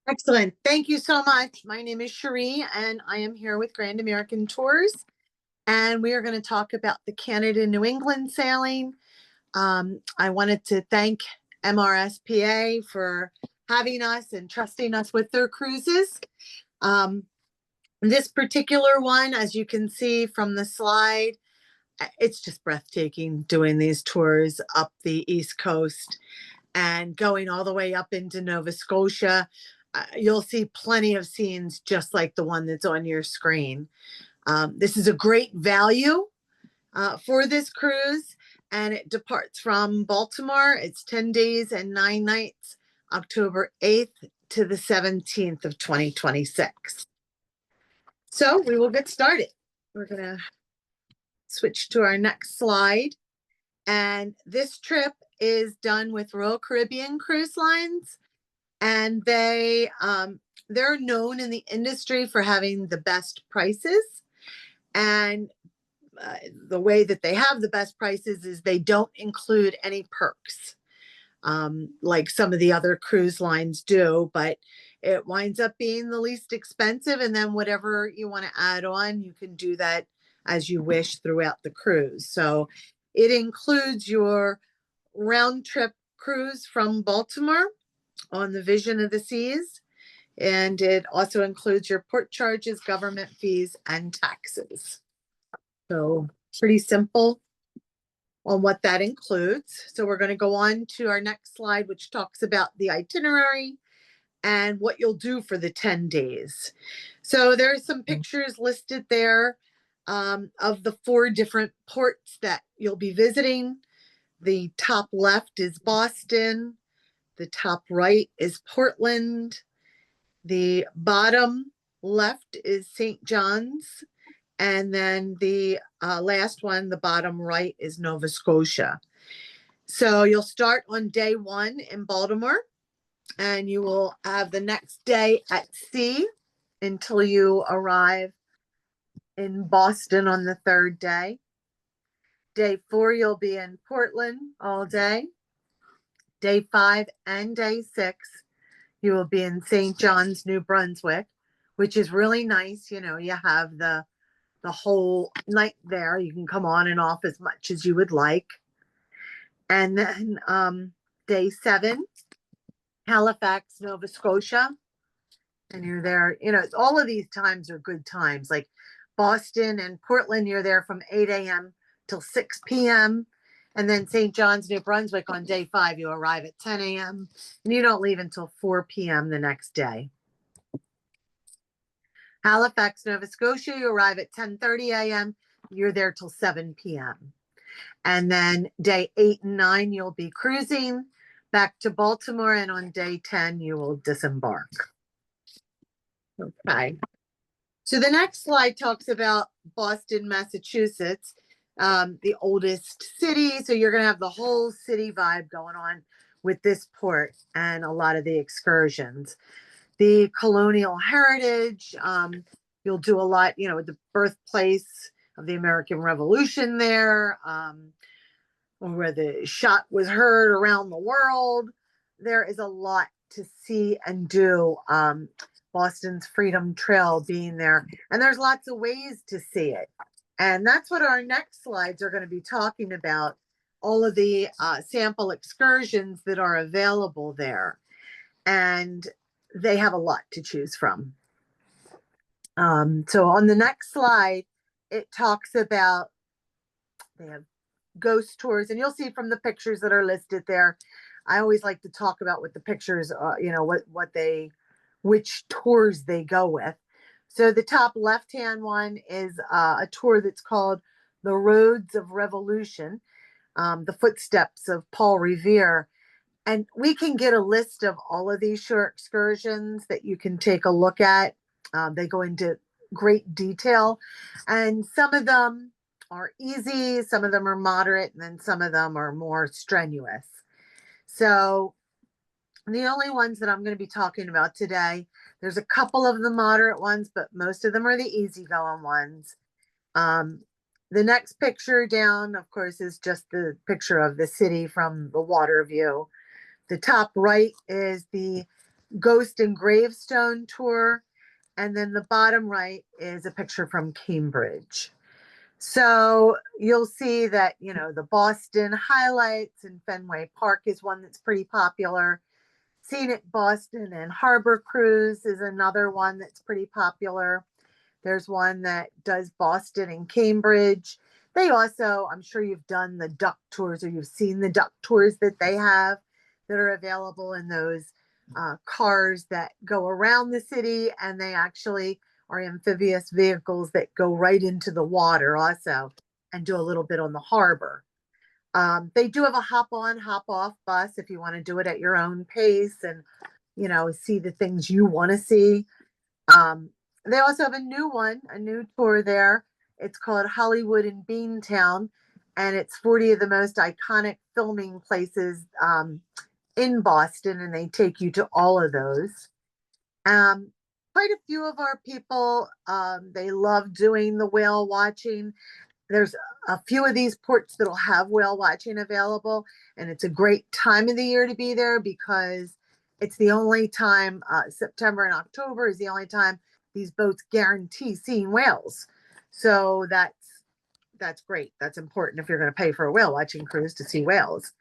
Excellent. Thank you so much. My name is Cherie, and I am here with Grand American Tours. And we are going to talk about the Canada New England sailing. I wanted to thank MRSPA for having us and trusting us with their cruises. This particular one, as you can see from the slide, it's just breathtaking doing these tours up the East Coast and going all the way up into Nova Scotia. You'll see plenty of scenes just like the one that's on your screen. This is a great value for this cruise, and it departs from Baltimore. It's 10 days and 9 nights, October 8th to the 17th of 2026. So we will get started. We're going to switch to our next slide. And this trip is done with Royal Caribbean Cruise Lines. And they're known in the industry for having the best prices. And the way that they have the best prices is they don't include any perks, like some of the other cruise lines do, but it winds up being the least expensive. And then whatever you want to add on, you can do that as you wish throughout the cruise. So it includes your round trip cruise from Baltimore on the Vision of the Seas. And it also includes your port charges, government fees, and taxes. So pretty simple on what that includes. So we're going to go on to our next slide, which talks about the itinerary and what you'll do for the 10 days. So there's some pictures listed there of the 4 different ports that you'll be visiting. The top left is Boston. The top right is Portland. The bottom left is St. John's. And then the last one, the bottom right, is Nova Scotia. So you'll start on day 1 in Baltimore, and you will have the next day at sea until you arrive in Boston on the 3rd day. Day 4, you'll be in Portland all day. Day 5 and day 6, you will be in St. John's, New Brunswick, which is really nice. You know, you have the whole night there. You can come on and off as much as you would like. And then day 7, Halifax, Nova Scotia. And you're there, you know, all of these times are good times. Like Boston and Portland, you're there from 8 a.m. till 6 p.m. And then St. John's, New Brunswick on day 5, you arrive at 10 a.m. and you don't leave until 4 p.m. the next day. Halifax, Nova Scotia, you arrive at 10:30 a.m. You're there till 7 p.m. And then day 8 and 9, you'll be cruising back to Baltimore. And on day 10, you will disembark. Okay. So the next slide talks about Boston, Massachusetts, the oldest city. So you're going to have the whole city vibe going on with this port and a lot of the excursions. The colonial heritage, you'll do a lot, you know, the birthplace of the American Revolution there, where the shot was heard around the world. There is a lot to see and do. Boston's Freedom Trail being there, and there's lots of ways to see it. And that's what our next slides are going to be talking about, all of the sample excursions that are available there. And they have a lot to choose from. So on the next slide, it talks about, they have ghost tours, and you'll see from the pictures that are listed there. I always like to talk about with the pictures, you know, which tours they go with. So the top left-hand one is a tour that's called The Roads of Revolution, the footsteps of Paul Revere. And we can get a list of all of these short excursions that you can take a look at. They go into great detail, and some of them are easy, some of them are moderate, and then some of them are more strenuous. So the only ones that I'm going to be talking about today, there's a couple of the moderate ones, but most of them are the easygoing ones. The next picture down, of course, is just the picture of the city from the water view. The top right is the Ghost and Gravestone tour. And then the bottom right is a picture from Cambridge. So you'll see that, you know, the Boston highlights and Fenway Park is one that's pretty popular. Scenic Boston and Harbor Cruise is another one that's pretty popular. There's one that does Boston and Cambridge. They also, I'm sure you've done the duck tours or you've seen the duck tours that they have that are available in those cars that go around the city, and they actually are amphibious vehicles that go right into the water also and do a little bit on the harbor. They do have a hop on, hop off bus if you want to do it at your own pace and, you know, see the things you want to see. Um, they also have a new one, a new tour there. It's called Hollywood in Beantown, and it's 40 of the most iconic filming places in Boston, and they take you to all of those. Um, Quite a few of our people, they love doing the whale watching. There's a few of these ports that'll have whale watching available, and it's a great time of the year to be there because it's the only time, September and October is the only time these boats guarantee seeing whales. So that's great. That's important if you're going to pay for a whale watching cruise to see whales.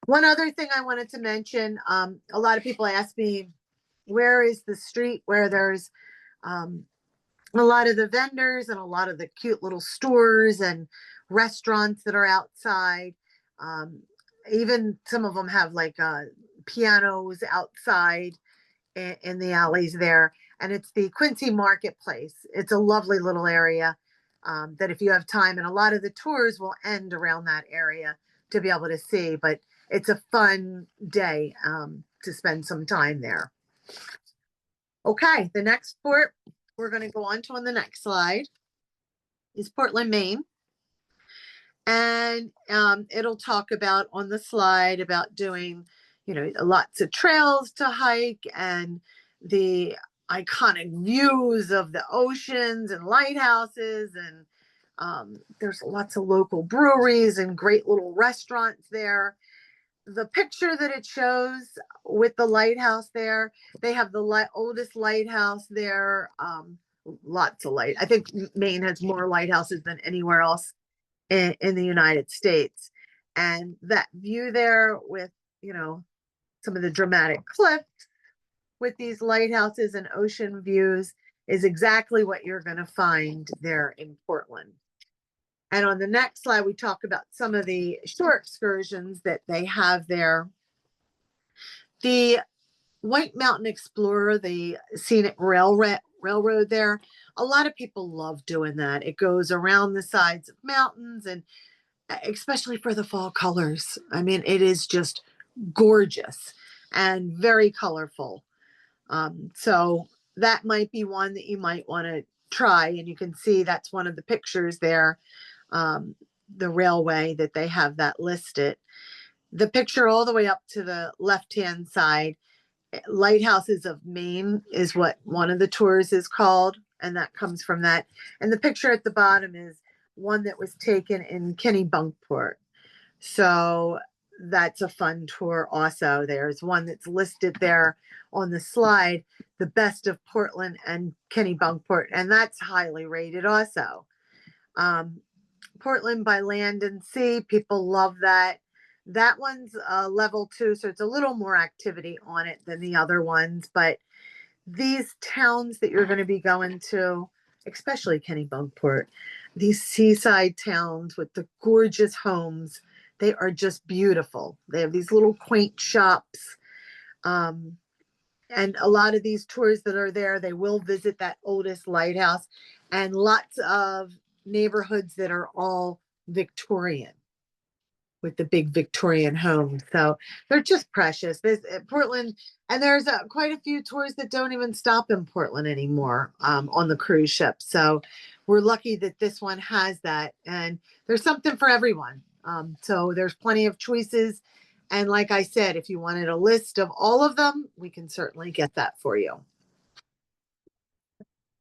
One other thing I wanted to mention, a lot of people ask me, where is the street where there's um, a lot of the vendors and a lot of the cute little stores and restaurants that are outside. Um, Even some of them have like pianos outside in the alleys there. And it's the Quincy Marketplace. It's a lovely little area that if you have time, and a lot of the tours will end around that area to be able to see, but it's a fun day to spend some time there. Okay, the next port we're going to go on to on the next slide is Portland, Maine. And it'll talk about on the slide about doing, you know, lots of trails to hike and the iconic views of the oceans and lighthouses. And there's lots of local breweries and great little restaurants there. The picture that it shows with the lighthouse there, they have the oldest lighthouse there. Lots of light. I think Maine has more lighthouses than anywhere else in the United States. And that view there with, you know, some of the dramatic cliffs with these lighthouses and ocean views is exactly what you're going to find there in Portland. And on the next slide, we talk about some of the shore excursions that they have there. The White Mountain Explorer, the scenic railroad there, a lot of people love doing that. It goes around the sides of mountains, and especially for the fall colors. I mean, it is just gorgeous and very colorful. So that might be one that you might want to try. And you can see that's one of the pictures there, the railway that they have that listed. The picture all the way up to the left-hand side, Lighthouses of Maine is what one of the tours is called, and that comes from that. And the picture at the bottom is one that was taken in Kennebunkport. So that's a fun tour also. There's one that's listed there on the slide, the best of Portland and Kennebunkport, and that's highly rated also. Portland by land and sea, people love that. That one's level 2, so it's a little more activity on it than the other ones. But these towns that you're going to be going to, especially Kennebunkport, these seaside towns with the gorgeous homes, they are just beautiful. They have these little quaint shops. And a lot of these tours that are there, they will visit that oldest lighthouse, and lots of neighborhoods that are all Victorian with the big Victorian homes. So they're just precious. This Portland, and there's quite a few tours that don't even stop in Portland anymore on the cruise ship. So we're lucky that this one has that, and there's something for everyone. So there's plenty of choices. And like I said, if you wanted a list of all of them, we can certainly get that for you.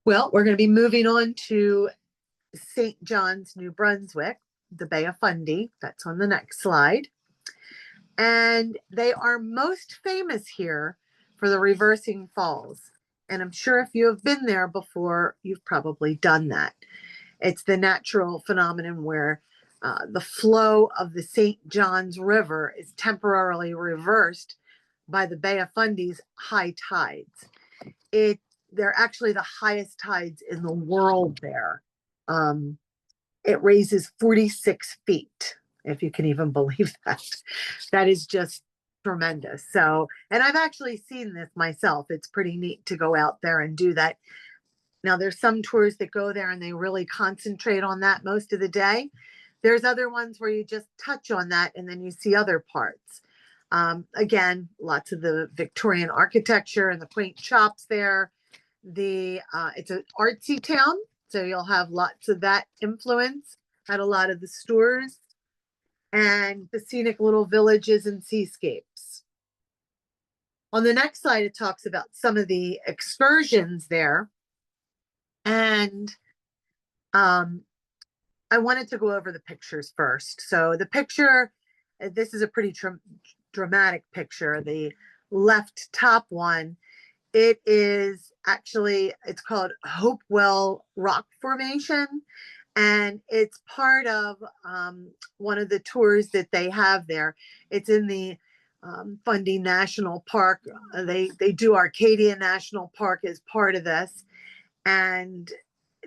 Well, we're going to be moving on to St. John's, New Brunswick, the Bay of Fundy. That's on the next slide. And they are most famous here for the reversing falls. And I'm sure if you have been there before, you've probably done that. It's the natural phenomenon where the flow of the St. John's River is temporarily reversed by the Bay of Fundy's high tides. They're actually the highest tides in the world there. It raises 46 feet, if you can even believe that. That is just tremendous. So, and I've actually seen this myself. It's pretty neat to go out there and do that. Now, there's some tours that go there and they really concentrate on that most of the day. There's other ones where you just touch on that and then you see other parts. Again, lots of the Victorian architecture and the quaint shops there. It's an artsy town, so you'll have lots of that influence at a lot of the stores, and the scenic little villages and seascapes. On the next slide, it talks about some of the excursions there. And I wanted to go over the pictures first. So the picture, this is a pretty dramatic picture. The left top one, it is actually, it's called Hopewell Rock Formation. And it's part of one of the tours that they have there. It's in the Fundy National Park. They do Arcadia National Park as part of this. And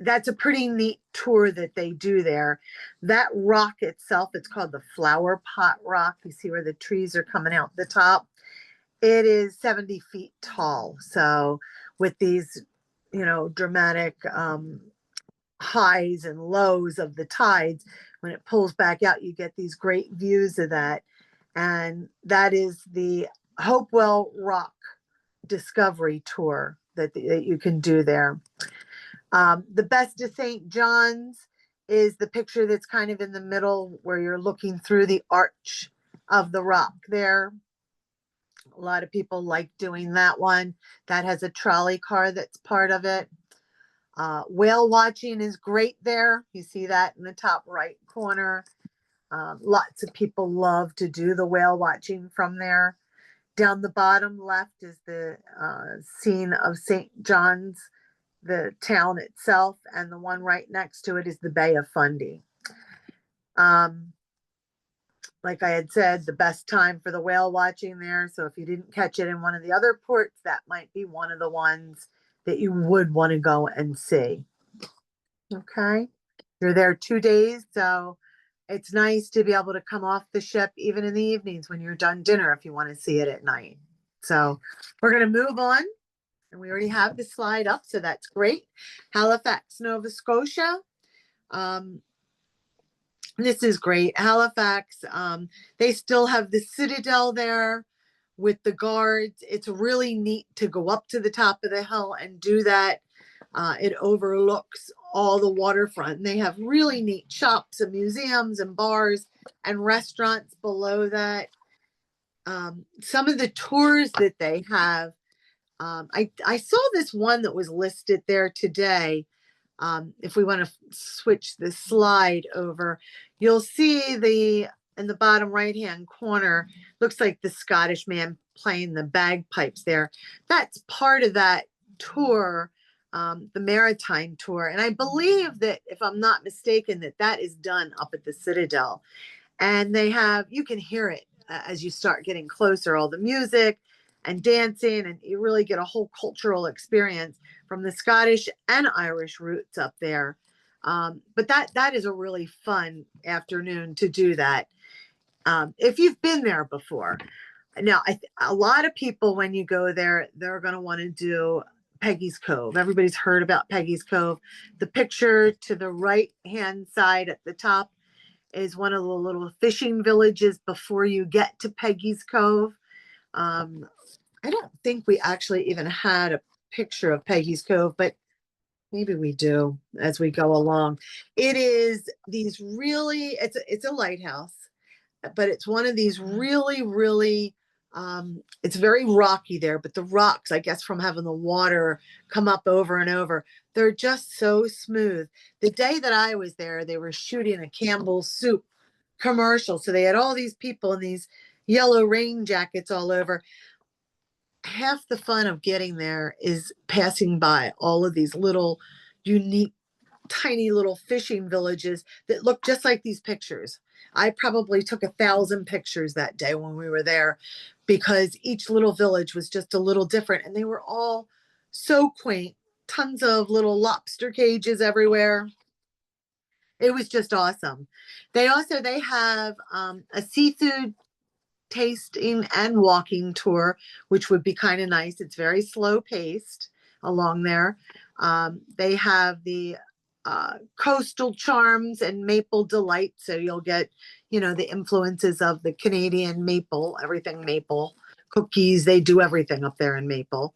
that's a pretty neat tour that they do there. That rock itself, it's called the Flower Pot Rock. You see where the trees are coming out the top. It is 70 feet tall. So with these, dramatic highs and lows of the tides, when it pulls back out, you get these great views of that. And that is the Hopewell Rock Discovery Tour that you can do there. The Best of St. John's is the picture that's kind of in the middle where you're looking through the arch of the rock there. A lot of people like doing that one. That has a trolley car that's part of it. Whale watching is great there. You see that in the top right corner. Lots of people love to do the whale watching from there. Down the bottom left is the scene of St. John's, the town itself, and the one right next to it is the Bay of Fundy. Like I had said, the best time for the whale watching there. So if you didn't catch it in one of the other ports, that might be one of the ones that you would want to go and see. Okay. You're there 2 days. So it's nice to be able to come off the ship even in the evenings when you're done dinner if you want to see it at night. So we're going to move on. And we already have the slide up, so that's great. Halifax, Nova Scotia. This is great. Halifax, they still have the Citadel there with the guards. It's really neat to go up to the top of the hill and do that. It overlooks all the waterfront. And they have really neat shops and museums and bars and restaurants below that. Some of the tours that they have, I saw this one that was listed there today. If we want to switch the slide over, you'll see in the bottom right hand corner, looks like the Scottish man playing the bagpipes there. That's part of that tour, the Maritime tour. And I believe that, if I'm not mistaken, that is done up at the Citadel. And you can hear it as you start getting closer, all the music and dancing, and you really get a whole cultural experience from the Scottish and Irish roots up there. But that is a really fun afternoon to do that. If you've been there before. Now, a lot of people, when you go there, they're going to want to do Peggy's Cove. Everybody's heard about Peggy's Cove. The picture to the right-hand side at the top is one of the little fishing villages before you get to Peggy's Cove. I don't think we actually even had a picture of Peggy's Cove, but maybe we do as we go along. It is it's a lighthouse, but it's one of these really, it's very rocky there, but the rocks, I guess from having the water come up over and over, they're just so smooth. The day that I was there, they were shooting a Campbell's soup commercial. So they had all these people in these yellow rain jackets all over. half the fun of getting there is passing by all of these little unique tiny little fishing villages that look just like these pictures. I probably took 1,000 pictures that day when we were there because each little village was just a little different and they were all so quaint. Tons of little lobster cages everywhere. It was just awesome. They have a seafood tasting and walking tour, which would be kind of nice. It's very slow paced along there. They have the coastal charms and maple delight, so you'll get, the influences of the Canadian maple, everything maple, cookies. They do everything up there in maple.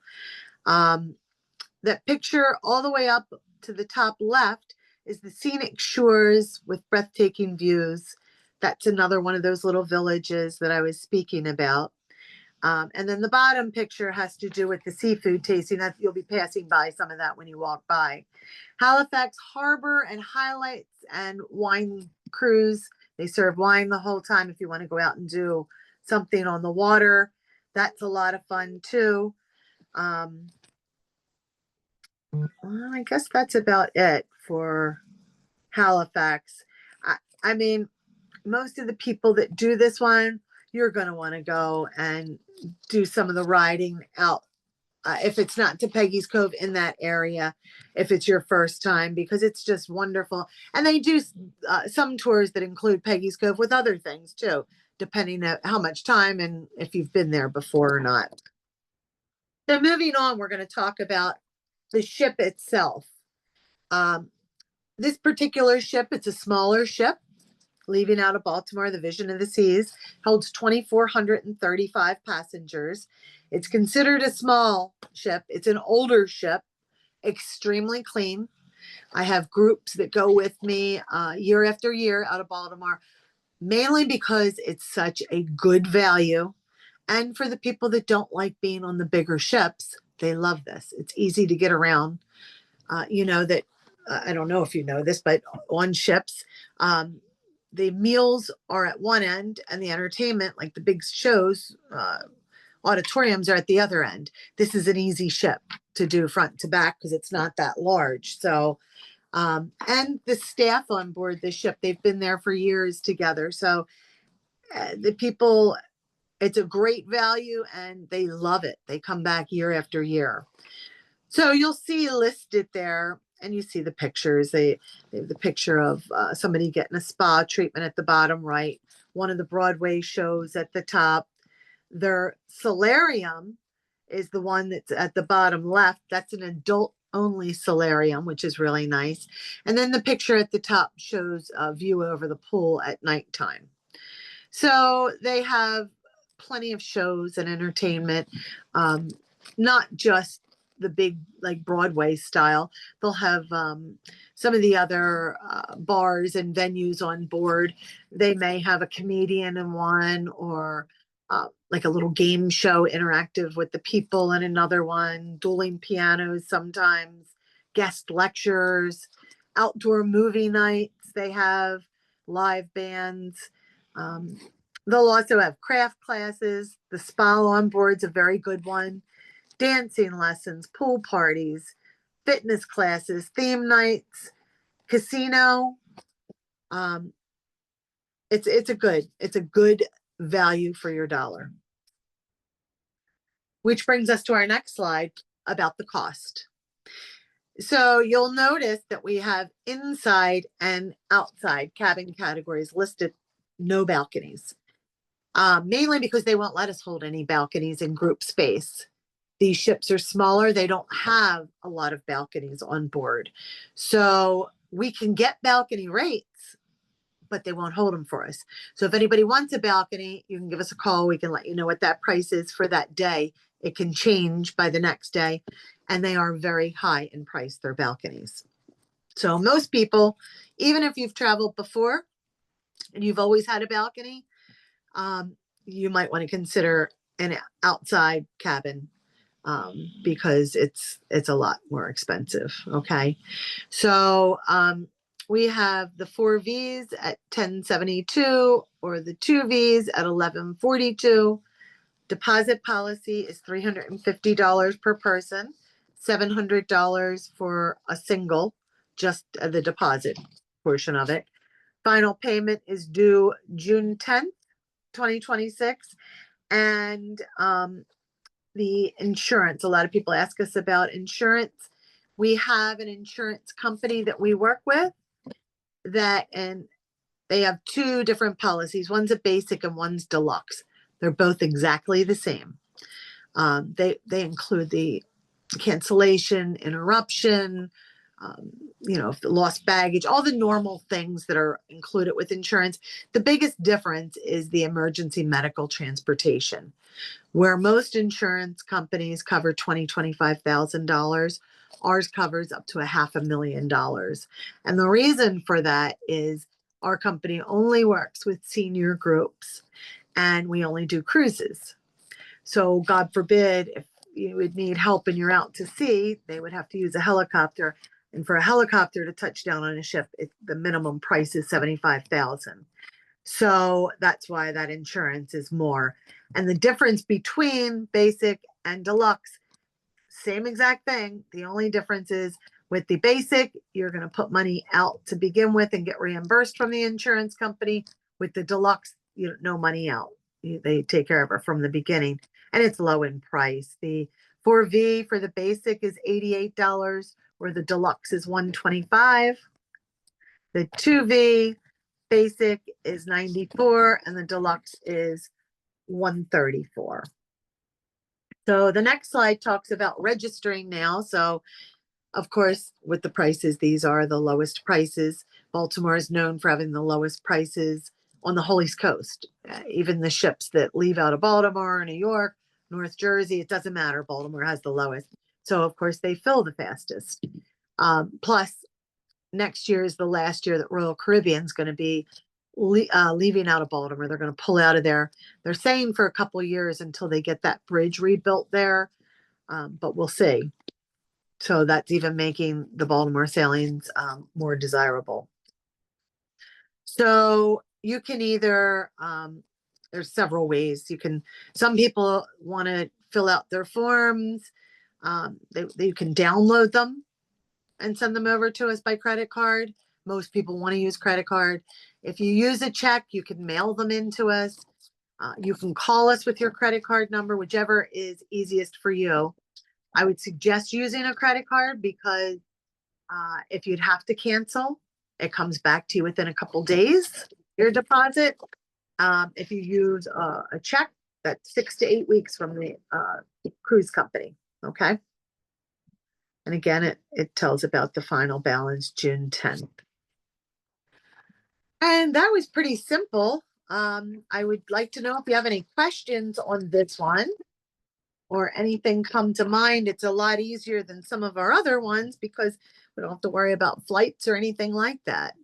Um, that picture all the way up to the top left is the scenic shores with breathtaking views. That's another one of those little villages that I was speaking about. And then the bottom picture has to do with the seafood tasting. That you'll be passing by some of that when you walk by. Halifax Harbor and highlights and wine cruise. They serve wine the whole time if you want to go out and do something on the water. That's a lot of fun too. Well, I guess that's about it for Halifax. I mean, most of the people that do this one, you're going to want to go and do some of the riding out. If it's not to Peggy's Cove in that area, if it's your first time, because it's just wonderful. And they do some tours that include Peggy's Cove with other things too, depending on how much time and if you've been there before or not. So moving on, we're going to talk about the ship itself. This particular ship, it's a smaller ship leaving out of Baltimore. The Vision of the Seas holds 2,435 passengers. It's considered a small ship. It's an older ship, extremely clean. I have groups that go with me year after year out of Baltimore, mainly because it's such a good value. And for the people that don't like being on the bigger ships, they love this. It's easy to get around. That I don't know if you know this, but on ships, the meals are at one end and the entertainment, like the big shows, auditoriums, are at the other end. This is an easy ship to do front to back because it's not that large. So, and the staff on board the ship, they've been there for years together. So the people, it's a great value and they love it. They come back year after year. So you'll see listed there, and you see the pictures. They have the picture of somebody getting a spa treatment at the bottom right, one of the Broadway shows at the top. Their solarium is the one that's at the bottom left. That's an adult only solarium, which is really nice. And then the picture at the top shows a view over the pool at nighttime. So they have plenty of shows and entertainment, not just the big like Broadway style. They'll have some of the other bars and venues on board. They may have a comedian in one, or like a little game show interactive with the people in another one, dueling pianos sometimes, guest lectures, outdoor movie nights. They have live bands. They'll also have craft classes. The spa on board's a very good one. Dancing lessons, pool parties, fitness classes, theme nights, casino. It's a good value for your dollar. Which brings us to our next slide about the cost. So you'll notice that we have inside and outside cabin categories listed, no balconies. Mainly because they won't let us hold any balconies in group space. These ships are smaller. They don't have a lot of balconies on board. So we can get balcony rates, but they won't hold them for us. So if anybody wants a balcony, you can give us a call. We can let you know what that price is for that day. It can change by the next day. And they are very high in price, their balconies. So most people, even if you've traveled before and you've always had a balcony, you might want to consider an outside cabin because it's a lot more expensive. Okay. So we have the 4 Vs at 1072 or the 2 Vs at 1142. Deposit policy is $350 per person, $700 for a single, just the deposit portion of it. Final payment is due June 10th, 2026. And the insurance, a lot of people ask us about insurance. We have an insurance company that we work with and they have two different policies. One's a basic and one's deluxe. They're both exactly the same. They include the cancellation, interruption, lost baggage, all the normal things that are included with insurance. The biggest difference is the emergency medical transportation, where most insurance companies cover $25,000. Ours covers up to $500,000. And the reason for that is our company only works with senior groups and we only do cruises. So God forbid, if you would need help and you're out to sea, they would have to use a helicopter. And for a helicopter to touch down on a ship, the minimum price is $75,000. So that's why that insurance is more. And the difference between basic and deluxe, same exact thing. The only difference is with the basic, you're going to put money out to begin with and get reimbursed from the insurance company. With the deluxe, no money out. They take care of it from the beginning, and it's low in price. The 4V for the basic is $88, where the deluxe is $125. The 2V basic is $94 and the deluxe is $134. So the next slide talks about registering now. So of course, with the prices, these are the lowest prices. Baltimore is known for having the lowest prices on the whole East Coast. Even the ships that leave out of Baltimore, New York, North Jersey, it doesn't matter. Baltimore has the lowest. So of course they fill the fastest. Plus, next year is the last year that Royal Caribbean is going to be leaving out of Baltimore. They're going to pull out of there. They're saying for a couple of years until they get that bridge rebuilt there, but we'll see. So that's even making the Baltimore sailings more desirable. So you can either, there's several ways. Some people want to fill out their forms. You can download them and send them over to us by credit card. Most people want to use credit card. If you use a check, you can mail them in to us. You can call us with your credit card number, whichever is easiest for you. I would suggest using a credit card because if you'd have to cancel, it comes back to you within a couple days, your deposit. If you use a check, that's 6 to 8 weeks from the cruise company, okay? And again, it tells about the final balance June 10th. And that was pretty simple. I would like to know if you have any questions on this one or anything come to mind. It's a lot easier than some of our other ones because we don't have to worry about flights or anything like that.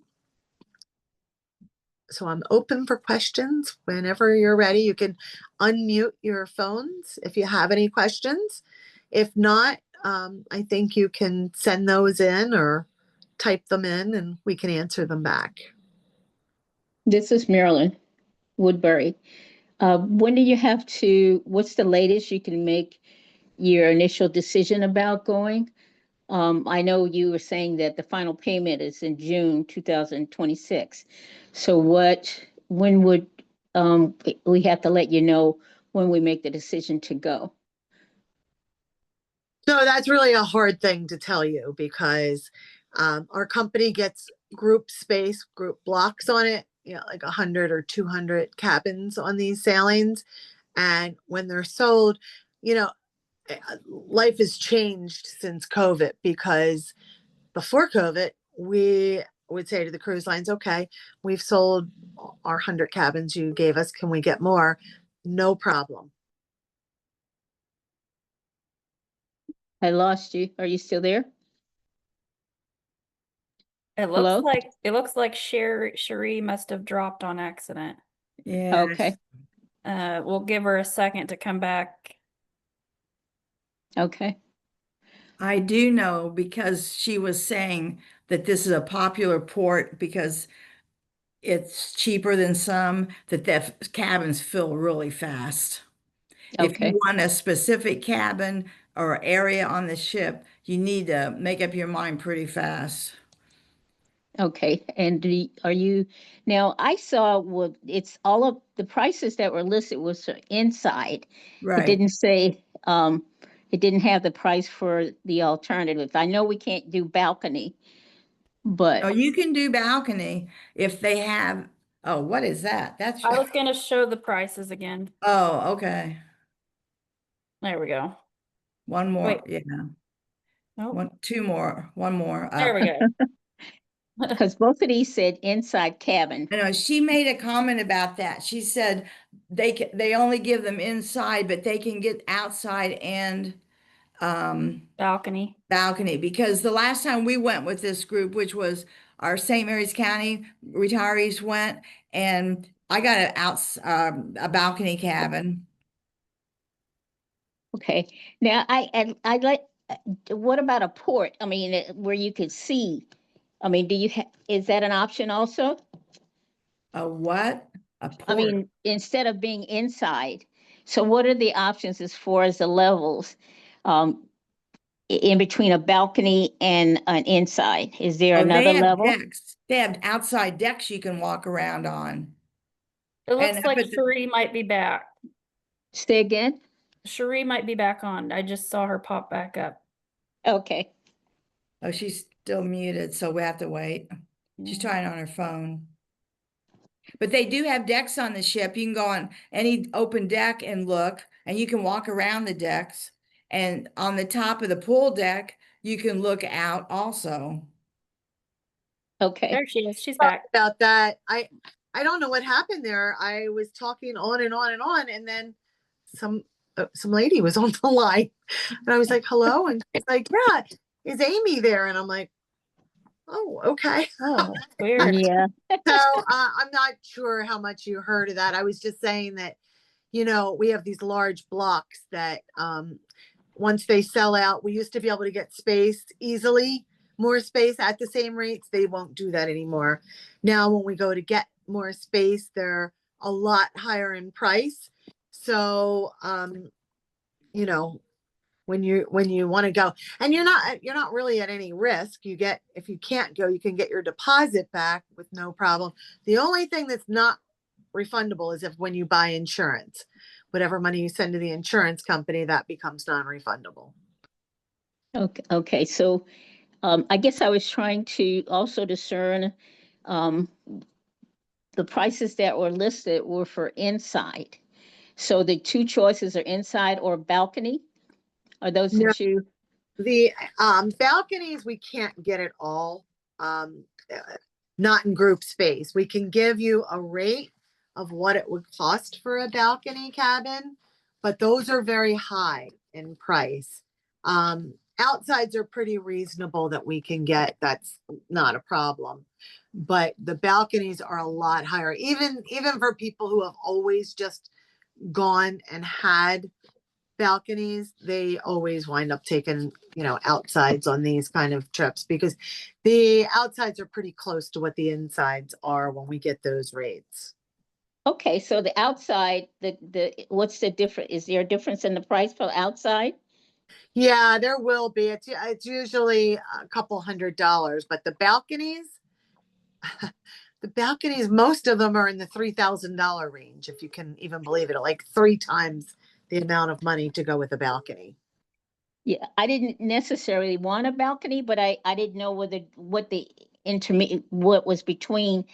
So I'm open for questions whenever you're ready. You can unmute your phones if you have any questions. If not, I think you can send those in or type them in and we can answer them back. This is Marilyn Woodbury. When do you have to, what's the latest you can make your initial decision about going? I know you were saying that the final payment is in June 2026. So when would we have to let you know when we make the decision to go? So that's really a hard thing to tell you because our company gets group space, group blocks on it, like 100 or 200 cabins on these sailings. And when they're sold, life has changed since COVID because before COVID, we would say to the cruise lines, okay, we've sold our 100 cabins you gave us. Can we get more? No problem. I lost you. Are you still there? It looks like Cherie must have dropped on accident. Yeah. Okay. We'll give her a second to come back. Okay. I do know because she was saying that this is a popular port because it's cheaper than some, that cabins fill really fast. If Okay. you want a specific cabin or area on the ship, you need to make up your mind pretty fast. Okay, and are you, now I saw what, it's all of the prices that were listed was for inside. It Right. didn't say, it didn't have the price for the alternative. I know we can't do balcony, Oh, but, you can do balcony if they have, oh, what is that? That's, I was gonna show the prices again. oh, okay. There we go. One Wait, more, yeah. nope, Two more, one more there up. we go. because both of these said inside cabin. I know she made a comment about that. She said they only give them inside, but they can get outside and Balcony. balcony, because the last time we went with this group, which was our St. Mary's County retirees went, and I got a balcony cabin. Okay, now I like, what about a port? I mean, where you could see, I mean, is that an option also? A what? A I port. mean, instead of being inside. So what are the options as far as the levels, um, in between a balcony and an inside? Is there Oh, they another have level? decks. They have outside decks you can walk around on. It And looks up like at the, Cherie might be back. Say again? Cherie might be back on. I just saw her pop back up. Okay, oh, she's still muted, so we have to wait. She's Yeah. trying on her phone. But they do have decks on the ship. You can go on any open deck and look, and you can walk around the decks. And on the top of the pool deck, you can look out also. okay. There she is. She's Sorry back. about that. I don't know what happened there. I was talking on and on and on, and then some lady was on the line, and I was like, "Hello," and she's like, "Yeah, is Amy there?" And I'm like, "Oh, okay." Oh, weird. Yeah, So I'm not sure how much you heard of that. I was just saying that, we have these large blocks that once they sell out, we used to be able to get space easily, more space at the same rates. They won't do that anymore. Now, when we go to get more space, they're a lot higher in price. So, you know, when you want to go, and you're not really at any risk. If you can't go, you can get your deposit back with no problem. The only thing that's not refundable is if when you buy insurance, whatever money you send to the insurance company, that becomes non-refundable. okay, so, I guess I was trying to also discern, um, the prices that were listed were for inside. So the two choices are inside or balcony? Are those the No, two? the balconies, we can't get it all. Um, Not in group space. We can give you a rate of what it would cost for a balcony cabin, but those are very high in price. Outsides are pretty reasonable that we can get. That's not a problem. But the balconies are a lot higher, even for people who have always just gone and had balconies. They always wind up taking, outsides on these kind of trips because the outsides are pretty close to what the insides are when we get those rates. Okay, so the outside, what's the difference? Is there a difference in the price for outside? Yeah, there will be. It's usually a couple $100, but the balconies, most of them are in the $3,000 range, if you can even believe it, like 3 times the amount of money to go with a balcony. Yeah, I didn't necessarily want a balcony, but I didn't know what was between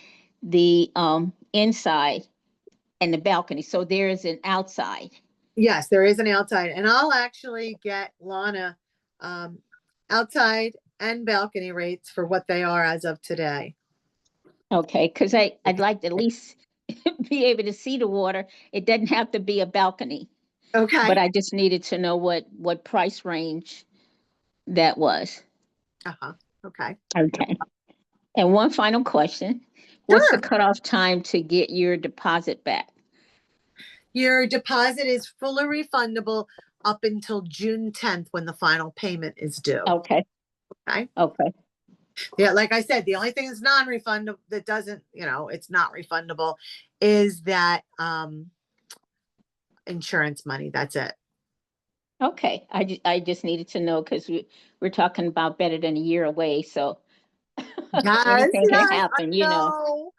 the inside and the balcony. So there is an outside. Yes, there is an outside, and I'll actually get Lana um, outside and balcony rates for what they are as of today. Okay, because I'd like to at least be able to see the water. It doesn't have to be a balcony, but Okay. I just needed to know what price range that was. Uh-huh. Okay. Okay. And one final question. What's the Sure. cutoff time to get your deposit back? Your deposit is fully refundable up until June 10th when the final payment is due. Okay, Okay. okay, Yeah, like I said, the only thing that's non-refundable that doesn't, it's not refundable is that insurance money. That's it. Okay, I just needed to know because we're talking about better than a year away, so Yes, anything can yes, I happen, know.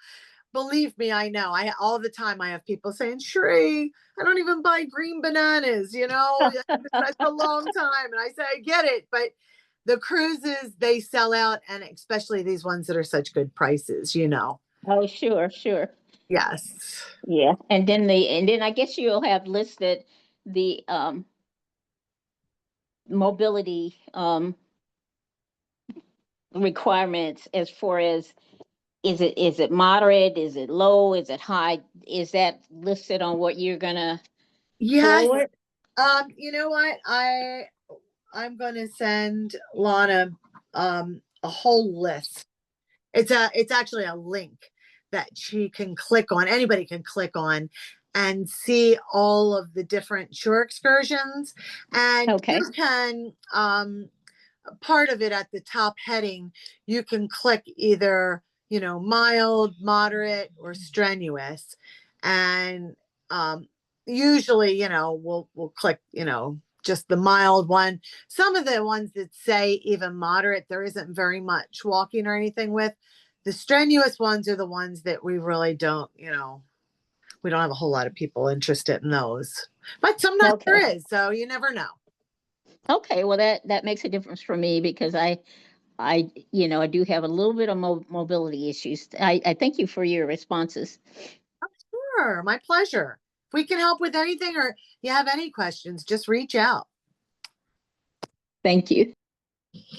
Believe me, I know. I all the time I have people saying, Cherie, I don't even buy green bananas, it's such a long time. And I say, I get it, but the cruises, they sell out, and especially these ones that are such good prices. Oh, sure, sure. Yes. Yeah. And then I guess you'll have listed the mobility requirements as far as is it moderate, is it low, is it high? Is that listed on what you're gonna Yes. forward? You know what? I'm gonna send Lana a whole list. It's actually a link that she can click on. Anybody can click on and see all of the different shore excursions. And Okay. you can part of it at the top heading, you can click either, mild, moderate, or strenuous. And usually, we'll click, just the mild one. Some of the ones that say even moderate, there isn't very much walking or anything with. The strenuous ones are the ones that we really don't, we don't have a whole lot of people interested in those. But sometimes Okay. there is, so you never know. Okay, well that makes a difference for me because I do have a little bit of mobility issues. I thank you for your responses. Sure, my pleasure. If we can help with anything or you have any questions, just reach out. Thank you.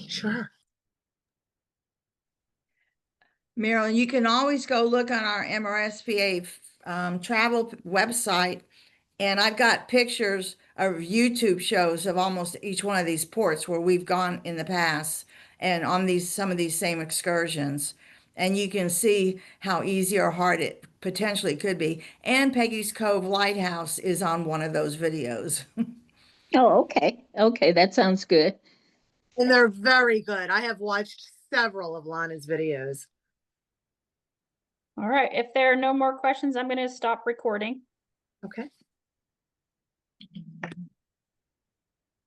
Sure. Marilyn, you can always go look on our MRSPA travel website, and I've got pictures of YouTube shows of almost each one of these ports where we've gone in the past and on some of these same excursions. And you can see how easy or hard it potentially could be. And Peggy's Cove Lighthouse is on one of those videos. Oh, okay. Okay, that sounds good. And they're very good. I have watched several of Lana's videos. All right, if there are no more questions, I'm going to stop recording. Okay.